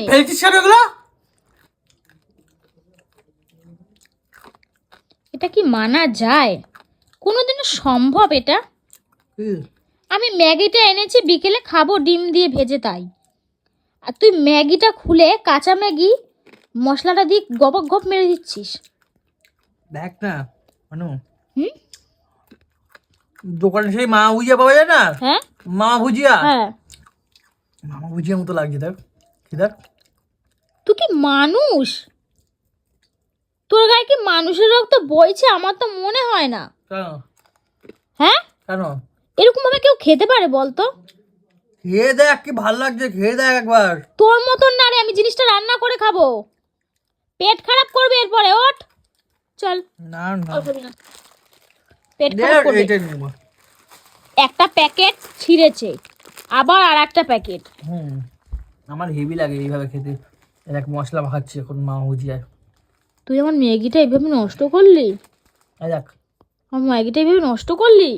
ফেলছিস কেন এগুলো? এটা কি মানা যায়? কোনোদিনও সম্ভব এটা? আমি ম্যাগিটা এনেছি বিকেলে খাবো ডিম দিয়ে ভেজে, তাই আর তুই ম্যাগিটা খুলে কাঁচা ম্যাগি মশলাটা দিয়ে গপক গপ মেরে দিচ্ছিস। দেখ না মানু, হুম, দোকানে সেই মামা ভুজিয়া পাওয়া যায় না? হ্যাঁ মামা ভুজিয়া, হ্যাঁ। মামা ভুজিয়ার মতো লাগছে। দেখ দেখ, তুই কি মানুষ? তোর গায়ে কি মানুষের রক্ত বইছে? আমার তো মনে হয় না। কেন হ্যাঁ, কেন? এরকম ভাবে কেউ খেতে পারে বলতো? খেয়ে দেখ কি ভাল লাগছে, খেয়ে দেখ একবার। তোর মতন না রে, আমি জিনিসটা রান্না করে খাবো। পেট খারাপ করবে এরপরে, ওঠ চল। না না, পেট খারাপ করবে। এইটাই নেব। একটা প্যাকেট ছিঁড়েছে, আবার আর একটা প্যাকেট। আমার হেভি লাগে এইভাবে খেতে। দেখ মশলা মাখাচ্ছি এখন মামা ভুজিয়ায়। তুই আমার ম্যাগিটা এইভাবে নষ্ট করলি? এই দেখ, আমার ম্যাগিটা এইভাবে নষ্ট করলি?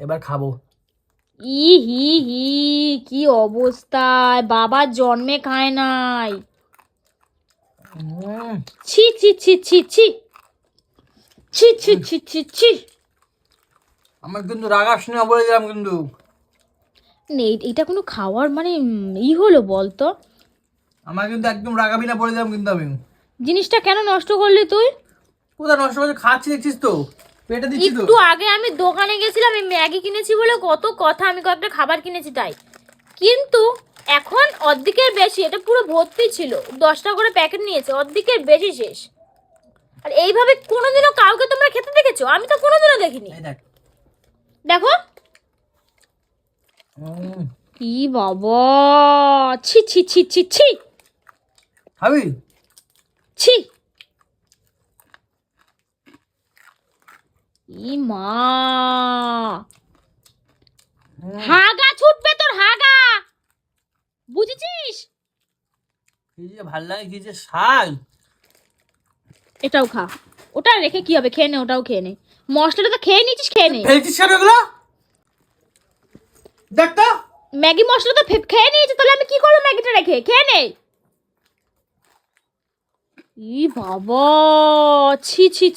এবার খাবো। ই হি হি, কি অবস্থায়! বাবার জন্মে খায় নাই। ছি ছি ছি ছি ছি ছি ছি ছি ছি ছি। আমার কিন্তু রাগাস না বলে দিলাম কিন্তু। এটা কোনো খাওয়ার মানে হলো বলতো? আমার কিন্তু একদম রাগাবি না বলে দিলাম কিন্তু আমি। জিনিসটা কেন নষ্ট করলি তুই? কোথায় নষ্ট করছে? খাচ্ছি দেখছিস তো, পেটে দিচ্ছি তো। একটু আগে আমি দোকানে গেছিলাম, আমি ম্যাগি কিনেছি বলে কত কথা, আমি কয়েকটা খাবার কিনেছি তাই, কিন্তু এখন অর্ধেকের বেশি, এটা পুরো ভর্তি ছিল, 10টা করে প্যাকেট নিয়েছে, অর্ধেকের বেশি শেষ। আর এইভাবে কোনোদিনও কাউকে তোমরা খেতে দেখেছো? আমি তো কোনোদিনও দেখিনি। দেখ দেখো, ই বাবা, ছি ছি ছি ছি ছি খাবি? ছি। ই মা, হাগা ছুটবে তোর, হাগা, বুঝেছিস? কি যে ভাল লাগে, কি যে শাল। এটাও খা, ওটা রেখে কি হবে, খেয়ে নে, ওটাও খেয়ে নে। মশলাটা তো খেয়ে নিয়েছিস, খেয়ে নে। ফেলছিস কেন এগুলো? দেখ তো, ম্যাগি মশলা তো খেয়ে নিয়েছে, তাহলে আমি কি করবো ম্যাগিটা রেখে? খেয়ে নে। ই বাবা, ছি ছি ছি।